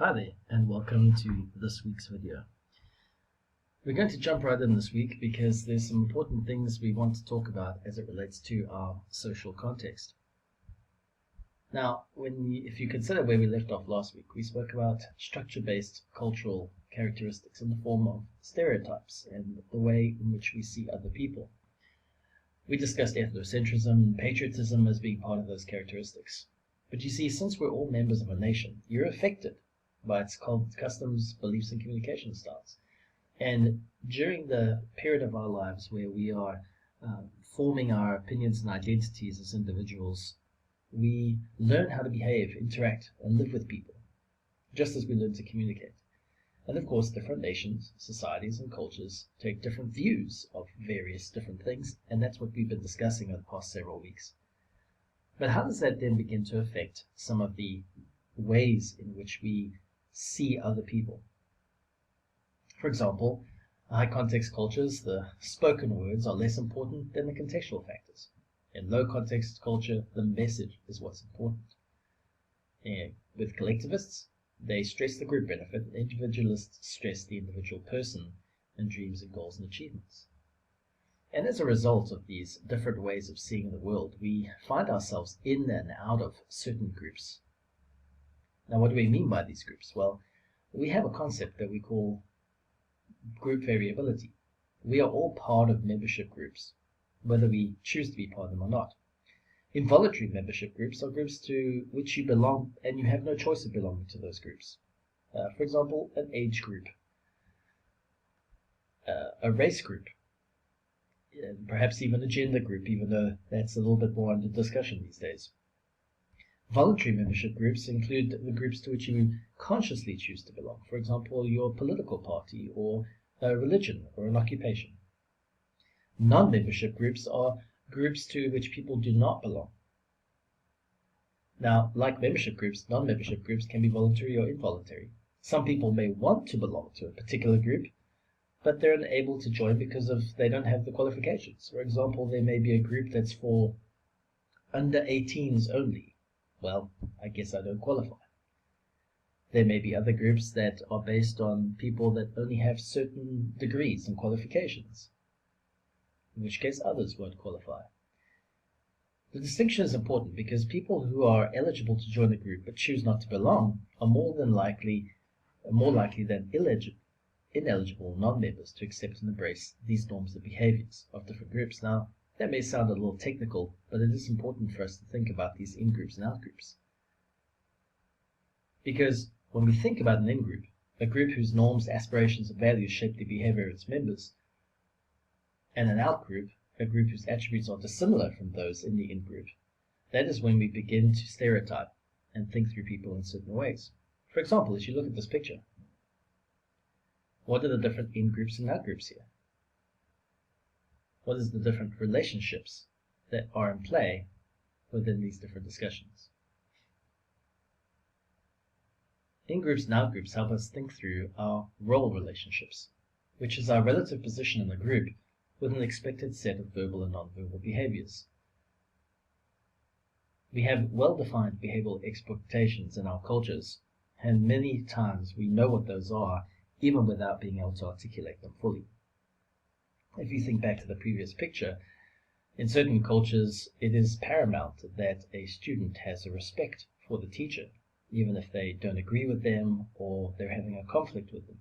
Hi there, and welcome to this week's video. We're going to jump right in this week because there's some important things we want to talk about as it relates to our social context. Now, if you consider where we left off last week, we spoke about structure-based cultural characteristics in the form of stereotypes and the way in which we see other people. We discussed ethnocentrism and patriotism as being part of those characteristics. But you see, since we're all members of a nation, you're affected by its customs, beliefs, and communication styles. And during the period of our lives where we are forming our opinions and identities as individuals, we learn how to behave, interact, and live with people, just as we learn to communicate. And of course, different nations, societies, and cultures take different views of various different things, and that's what we've been discussing over the past several weeks. But how does that then begin to affect some of the ways in which we see other people? For example, high context cultures, the spoken words are less important than the contextual factors. In low context culture, the message is what's important. And with collectivists, they stress the group benefit, and individualists stress the individual person and dreams and goals and achievements. And as a result of these different ways of seeing the world, we find ourselves in and out of certain groups. Now, what do we mean by these groups? Well, we have a concept that we call group variability. We are all part of membership groups, whether we choose to be part of them or not. Involuntary membership groups are groups to which you belong, and you have no choice of belonging to those groups. For example, an age group, a race group, and perhaps even a gender group, even though that's a little bit more under discussion these days. Voluntary membership groups include the groups to which you consciously choose to belong. For example, your political party, or a religion, or an occupation. Non-membership groups are groups to which people do not belong. Now, like membership groups, non-membership groups can be voluntary or involuntary. Some people may want to belong to a particular group, but they're unable to join because they don't have the qualifications. For example, there may be a group that's for under 18s only. Well, I guess I don't qualify. There may be other groups that are based on people that only have certain degrees and qualifications, in which case others won't qualify. The distinction is important because people who are eligible to join a group but choose not to belong are more likely than ineligible non-members to accept and embrace these norms and behaviors of different groups. Now, that may sound a little technical, but it is important for us to think about these in-groups and out-groups. Because when we think about an in-group, a group whose norms, aspirations, and values shape the behavior of its members, and an out-group, a group whose attributes are dissimilar from those in the in-group, that is when we begin to stereotype and think through people in certain ways. For example, as you look at this picture, what are the different in-groups and out-groups here? What is the different relationships that are in play within these different discussions? In-groups and out-groups help us think through our role relationships, which is our relative position in the group with an expected set of verbal and non-verbal behaviors. We have well-defined behavioral expectations in our cultures, and many times we know what those are, even without being able to articulate them fully. If you think back to the previous picture, in certain cultures it is paramount that a student has a respect for the teacher, even if they don't agree with them or they're having a conflict with them.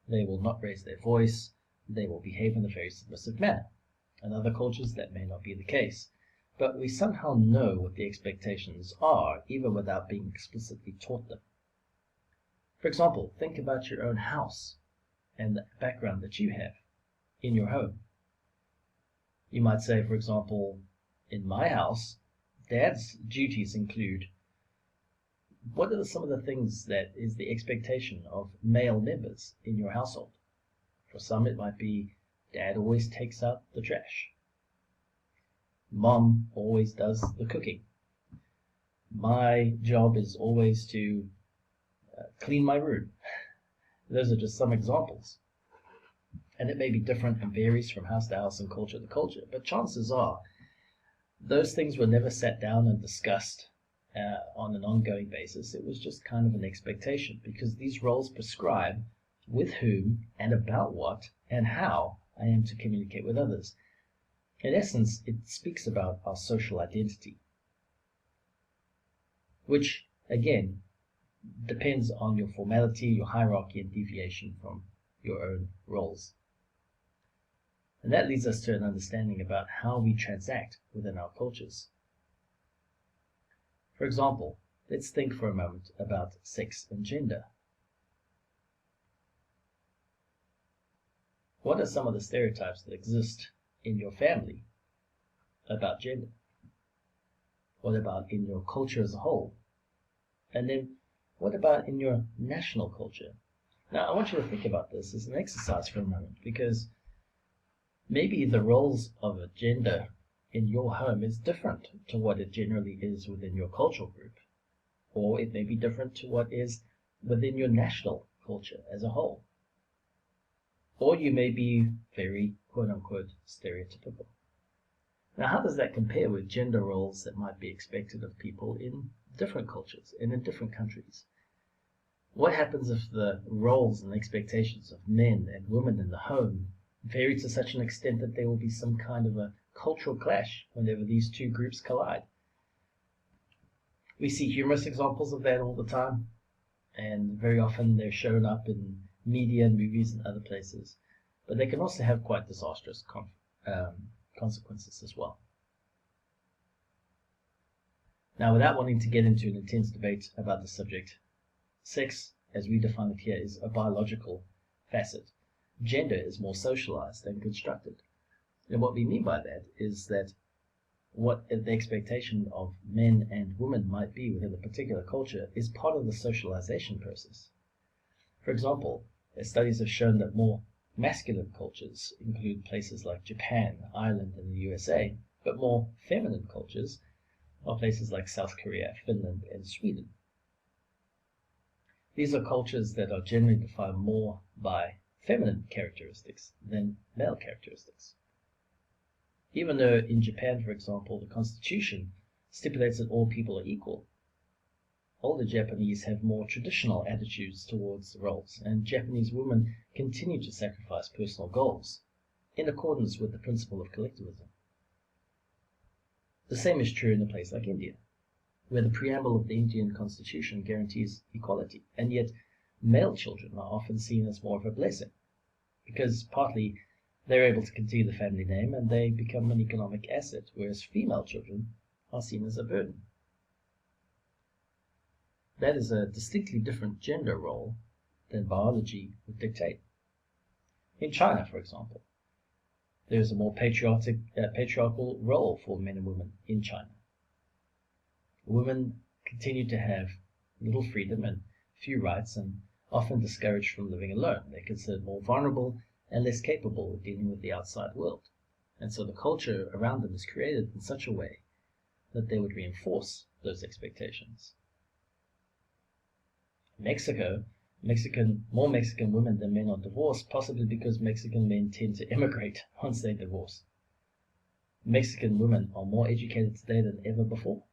They will not raise their voice, they will behave in a very submissive manner. In other cultures that may not be the case, but we somehow know what the expectations are, even without being explicitly taught them. For example, think about your own house and the background that you have in your home. You might say, for example, in my house, Dad's duties include, what are some of the things that is the expectation of male members in your household? For some it might be, Dad always takes out the trash. Mom always does the cooking. My job is always to clean my room. Those are just some examples. And it may be different and varies from house to house and culture to culture, but chances are those things were never sat down and discussed on an ongoing basis. It was just kind of an expectation, because these roles prescribe with whom and about what and how I am to communicate with others. In essence, it speaks about our social identity, which, again, depends on your formality, your hierarchy, and deviation from your own roles. And that leads us to an understanding about how we transact within our cultures. For example, let's think for a moment about sex and gender. What are some of the stereotypes that exist in your family about gender? What about in your culture as a whole? And then what about in your national culture? Now, I want you to think about this as an exercise for a moment, because maybe the roles of a gender in your home is different to what it generally is within your cultural group, or it may be different to what is within your national culture as a whole. Or you may be very, quote-unquote, stereotypical. Now, how does that compare with gender roles that might be expected of people in different cultures and in different countries? What happens if the roles and expectations of men and women in the home vary to such an extent that there will be some kind of a cultural clash whenever these two groups collide? We see humorous examples of that all the time, and very often they're shown up in media and movies and other places, but they can also have quite disastrous consequences as well. Now, without wanting to get into an intense debate about the subject, sex, as we define it here, is a biological facet. Gender is more socialized and constructed. And what we mean by that is that what the expectation of men and women might be within a particular culture is part of the socialization process. For example, studies have shown that more masculine cultures include places like Japan, Ireland, and the USA, but more feminine cultures are places like South Korea, Finland, and Sweden. These are cultures that are generally defined more by feminine characteristics than male characteristics. Even though in Japan, for example, the constitution stipulates that all people are equal, older Japanese have more traditional attitudes towards the roles, and Japanese women continue to sacrifice personal goals in accordance with the principle of collectivism. The same is true in a place like India, where the preamble of the Indian constitution guarantees equality, and yet male children are often seen as more of a blessing, because partly they're able to continue the family name and they become an economic asset, whereas female children are seen as a burden. That is a distinctly different gender role than biology would dictate. In China, for example, there is a more patriarchal role for men and women in China. Women continue to have little freedom and few rights, and often discouraged from living alone. They're considered more vulnerable and less capable of dealing with the outside world. And so the culture around them is created in such a way that they would reinforce those expectations. Mexico, more Mexican women than men are divorced, possibly because Mexican men tend to immigrate once they divorce. Mexican women are more educated today than ever before.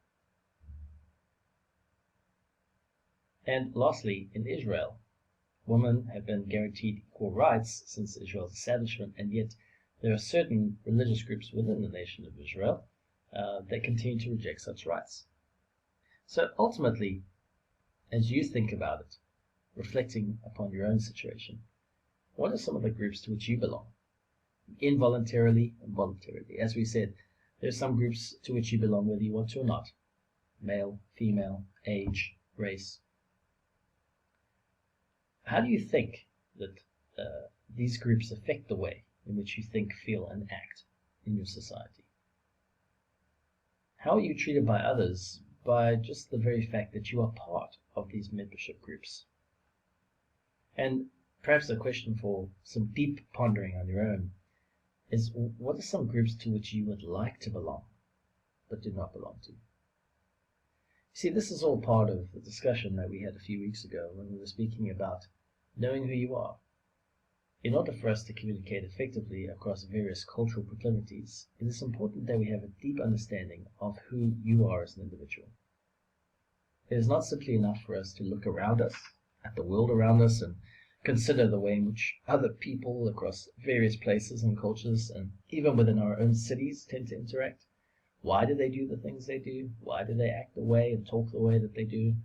And lastly, in Israel, women have been guaranteed equal rights since Israel's establishment, and yet there are certain religious groups within the nation of Israel that continue to reject such rights. So ultimately, as you think about it, reflecting upon your own situation, what are some of the groups to which you belong? Involuntarily and voluntarily. As we said, there are some groups to which you belong whether you want to or not. Male, female, age, race. How do you think that these groups affect the way in which you think, feel, and act in your society? How are you treated by others by just the very fact that you are part of these membership groups? And perhaps a question for some deep pondering on your own is, what are some groups to which you would like to belong, but do not belong to? See, this is all part of the discussion that we had a few weeks ago when we were speaking about knowing who you are. In order for us to communicate effectively across various cultural proclivities, it is important that we have a deep understanding of who you are as an individual. It is not simply enough for us to look around us, at the world around us, and consider the way in which other people across various places and cultures, and even within our own cities, tend to interact. Why do they do the things they do? Why do they act the way and talk the way that they do?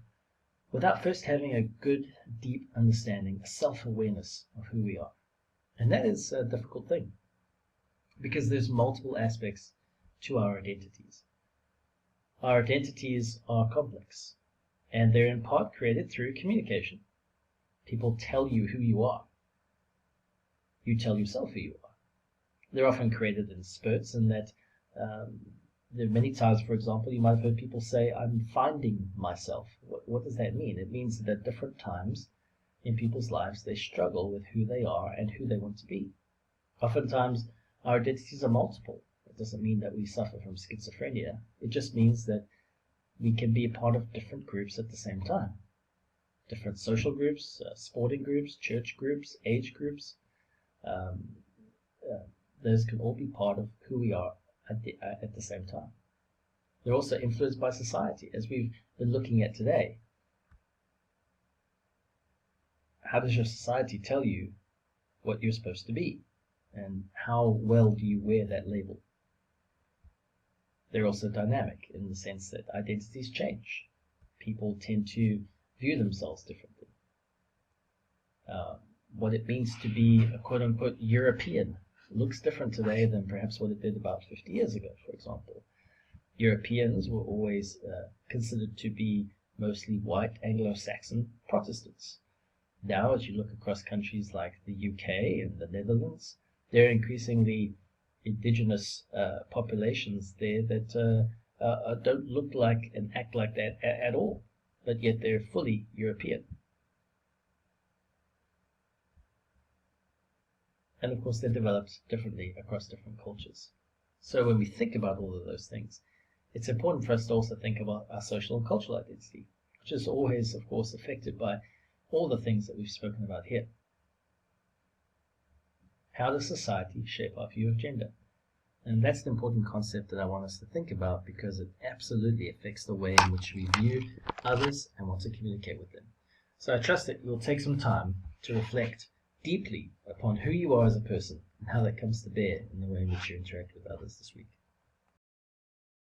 Without first having a good, deep understanding, a self-awareness of who we are. And that is a difficult thing, because there's multiple aspects to our identities. Our identities are complex, and they're in part created through communication. People tell you who you are. You tell yourself who you are. They're often created in spurts, and that there are many times, for example, you might have heard people say, I'm finding myself. What does that mean? It means that at different times in people's lives, they struggle with who they are and who they want to be. Oftentimes, our identities are multiple. It doesn't mean that we suffer from schizophrenia. It just means that we can be a part of different groups at the same time. Different social groups, sporting groups, church groups, age groups. Those can all be part of who we are at the same time. They're also influenced by society, as we've been looking at today. How does your society tell you what you're supposed to be? And how well do you wear that label? They're also dynamic in the sense that identities change. People tend to view themselves differently. What it means to be a quote-unquote European looks different today than perhaps what it did about 50 years ago, for example. Europeans were always considered to be mostly white Anglo-Saxon Protestants. Now, as you look across countries like the UK and the Netherlands, there are increasingly indigenous populations there that don't look like and act like that at all, but yet they're fully European. And of course, they're developed differently across different cultures. So when we think about all of those things, it's important for us to also think about our social and cultural identity, which is always, of course, affected by all the things that we've spoken about here. How does society shape our view of gender? And that's an important concept that I want us to think about, because it absolutely affects the way in which we view others and want to communicate with them. So I trust that you'll take some time to reflect deeply upon who you are as a person and how that comes to bear in the way in which you interact with others this week.